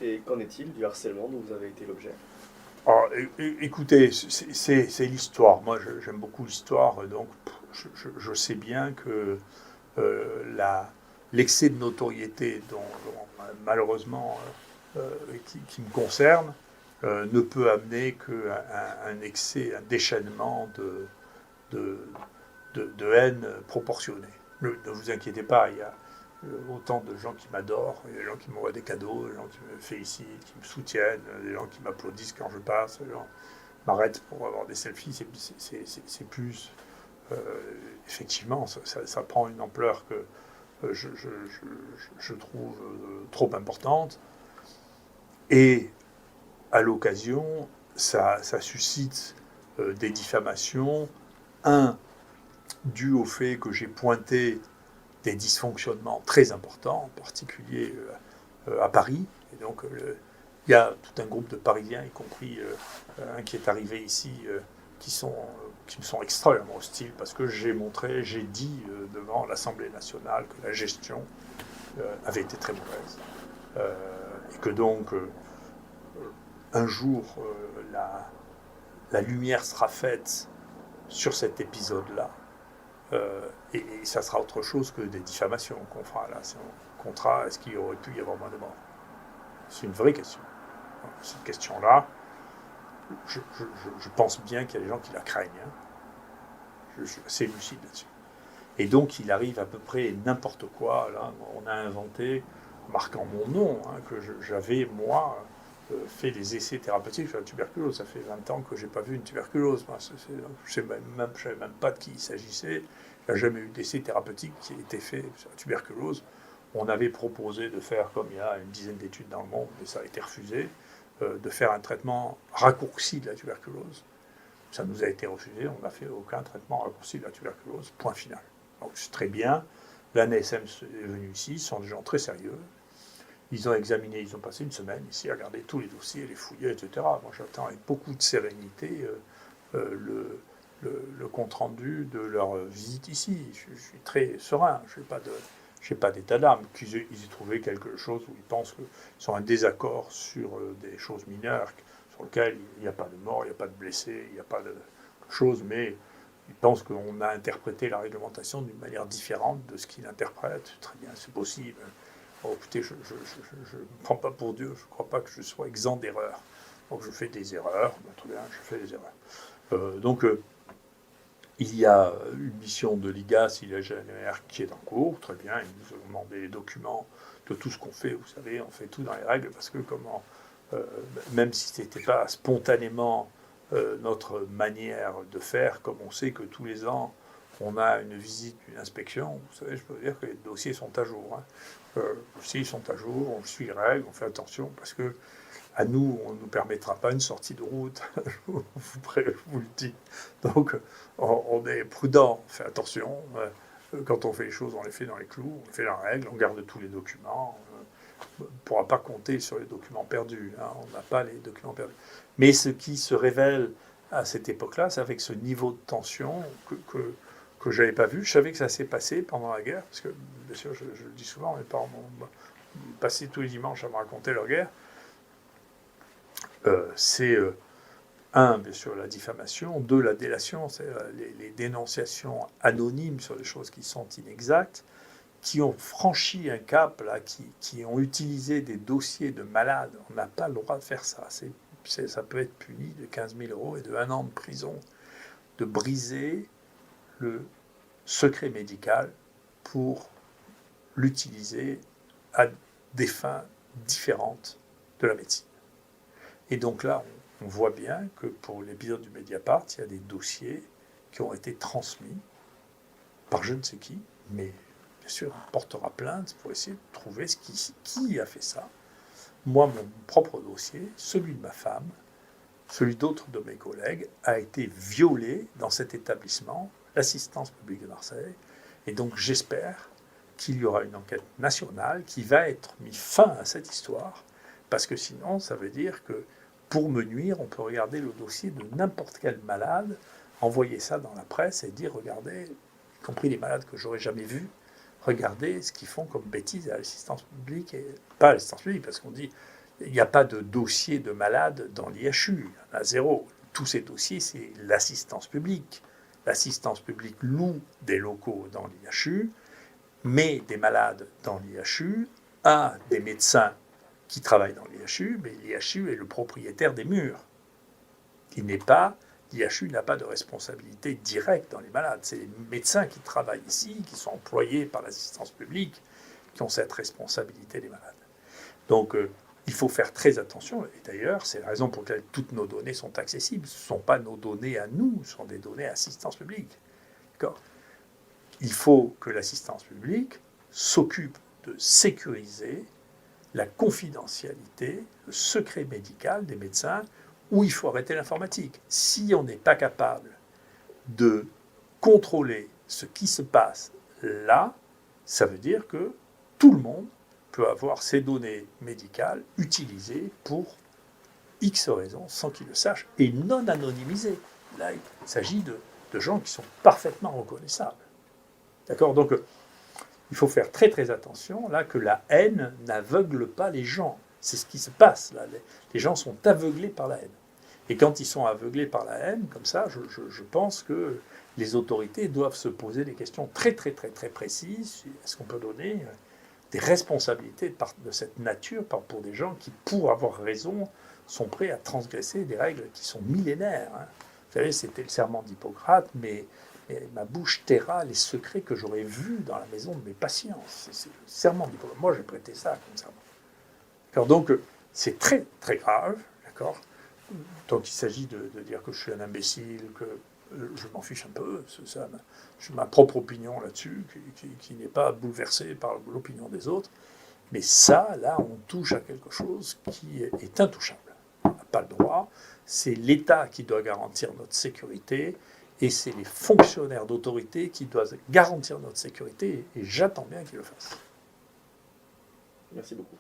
Et qu'en est-il du harcèlement dont vous avez été l'objet? Alors, écoutez, c'est l'histoire. Moi, j'aime beaucoup l'histoire, donc je sais bien que l'excès de notoriété malheureusement, qui me concerne, ne peut amener qu'un excès, un déchaînement de, de haine proportionnée. Ne vous inquiétez pas, il y a autant de gens qui m'adorent, il y a des gens qui m'envoient des cadeaux, des gens qui me félicitent, qui me soutiennent, des gens qui m'applaudissent quand je passe, des gens m'arrêtent pour avoir des selfies. C'est plus. euh, Effectivement, ça prend une ampleur que je trouve trop importante. Et à l'occasion, ça suscite des diffamations. Un, dû au fait que j'ai pointé des dysfonctionnements très importants, en particulier à Paris. Et donc, il y a tout un groupe de Parisiens, y compris un qui est arrivé ici, qui me sont extrêmement hostiles parce que j'ai dit devant l'Assemblée nationale que la gestion avait été très mauvaise. Et que donc, un jour, la lumière sera faite sur cet épisode-là. Et ça sera autre chose que des diffamations qu'on fera là. C'est un contrat, est-ce qu'il aurait pu y avoir moins de morts? C'est une vraie question. Cette question-là, je pense bien qu'il y a des gens qui la craignent. Hein. Je suis assez lucide là-dessus. Et donc, il arrive à peu près n'importe quoi. Là, on a inventé, marquant mon nom, hein, que j'avais, moi, fait des essais thérapeutiques sur la tuberculose. Ça fait 20 ans que je n'ai pas vu une tuberculose. Moi, je ne savais même pas de qui il s'agissait. Il n'y a jamais eu d'essai thérapeutique qui ait été fait sur la tuberculose. On avait proposé de faire, comme il y a une dizaine d'études dans le monde, mais ça a été refusé, de faire un traitement raccourci de la tuberculose. Ça nous a été refusé, on n'a fait aucun traitement raccourci de la tuberculose, point final. Donc c'est très bien. L'ANSM est venu ici, ils sont des gens très sérieux. Ils ont examiné, ils ont passé une semaine ici à regarder tous les dossiers, les fouiller, etc. Moi j'attends avec beaucoup de sérénité le compte-rendu de leur visite ici. Je suis très serein, je n'ai pas d'état d'âme. Ils aient trouvé quelque chose où ils pensent qu'ils sont en désaccord sur des choses mineures, sur lesquelles il n'y a pas de mort, il n'y a pas de blessés, il n'y a pas de choses, mais ils pensent qu'on a interprété la réglementation d'une manière différente de ce qu'ils interprètent. Très bien, c'est possible. Bon, écoutez, je ne me prends pas pour Dieu, je ne crois pas que je sois exempt d'erreurs. Donc je fais des erreurs, très bien, je fais des erreurs. Donc il y a une mission de l'IGAS, il y a GNR qui est en cours, très bien, ils nous ont demandé les documents de tout ce qu'on fait, vous savez, on fait tout dans les règles, parce que même si ce n'était pas spontanément notre manière de faire, comme on sait que tous les ans, on a une visite, une inspection, vous savez, je peux vous dire que les dossiers sont à jour. Hein. S'ils sont à jour, on suit les règles, on fait attention, parce que à nous, on ne nous permettra pas une sortie de route, je vous le dis. Donc, on est prudent, on fait attention. Quand on fait les choses, on les fait dans les clous, on fait la règle, on garde tous les documents. On ne pourra pas compter sur les documents perdus. Hein, on n'a pas les documents perdus. Mais ce qui se révèle à cette époque-là, c'est avec ce niveau de tension que je n'avais pas vu. Je savais que ça s'est passé pendant la guerre, parce que, bien sûr, je le dis souvent, mes parents m'ont passé tous les dimanches à me raconter leur guerre. C'est bien sûr, la diffamation, deux, la délation, c'est les dénonciations anonymes sur des choses qui sont inexactes, qui ont franchi un cap, là, qui ont utilisé des dossiers de malades. On n'a pas le droit de faire ça. Ça peut être puni de 15 000 euros et de 1 an de prison, de briser le secret médical pour l'utiliser à des fins différentes de la médecine. Et donc là, on voit bien que pour l'épisode du Mediapart, il y a des dossiers qui ont été transmis par je ne sais qui, mais bien sûr, on portera plainte pour essayer de trouver qui a fait ça. Moi, mon propre dossier, celui de ma femme, celui d'autres de mes collègues, a été violé dans cet établissement, l'assistance publique de Marseille. Et donc j'espère qu'il y aura une enquête nationale qui va être mis fin à cette histoire, parce que sinon, ça veut dire que pour me nuire, on peut regarder le dossier de n'importe quel malade, envoyer ça dans la presse et dire, regardez, y compris les malades que j'aurais jamais vus, regardez ce qu'ils font comme bêtises à l'assistance publique, et pas à l'assistance publique, parce qu'on dit, Il n'y a pas de dossier de malade dans l'IHU, il y en a zéro. Tous ces dossiers, c'est l'assistance publique. L'assistance publique loue des locaux dans l'IHU, met des malades dans l'IHU, a des médecins qui travaillent dans l'IHU, mais l'IHU est le propriétaire des murs. L'IHU n'a pas de responsabilité directe dans les malades. C'est les médecins qui travaillent ici, qui sont employés par l'assistance publique, qui ont cette responsabilité des malades. Donc, il faut faire très attention. Et d'ailleurs, c'est la raison pour laquelle toutes nos données sont accessibles. Ce ne sont pas nos données à nous, ce sont des données à assistance publique. D'accord ? Il faut que l'assistance publique s'occupe de sécuriser la confidentialité, le secret médical des médecins, où il faut arrêter l'informatique. Si on n'est pas capable de contrôler ce qui se passe là, ça veut dire que tout le monde peut avoir ses données médicales utilisées pour X raisons, sans qu'ils le sachent, et non anonymisées. Là, il s'agit de gens qui sont parfaitement reconnaissables. D'accord ? Donc, il faut faire très très attention, là, que la haine n'aveugle pas les gens. C'est ce qui se passe, là. Les gens sont aveuglés par la haine. Et quand ils sont aveuglés par la haine, comme ça, je pense que les autorités doivent se poser des questions très très très très précises. Est-ce qu'on peut donner des responsabilités de cette nature pour des gens qui, pour avoir raison, sont prêts à transgresser des règles qui sont millénaires, hein. Vous savez, c'était le serment d'Hippocrate, mais ma bouche taira les secrets que j'aurais vus dans la maison de mes patients. C'est le serment d'Hippocrate. Moi, j'ai prêté ça comme serment. Alors, donc, c'est très, très grave, d'accord ? Donc, il s'agit de dire que je suis un imbécile, que je m'en fiche un peu. J'ai ma propre opinion là-dessus, qui n'est pas bouleversée par l'opinion des autres. Mais ça, là, on touche à quelque chose qui est intouchable. On n'a pas le droit. C'est l'État qui doit garantir notre sécurité et c'est les fonctionnaires d'autorité qui doivent garantir notre sécurité et j'attends bien qu'ils le fassent. Merci beaucoup.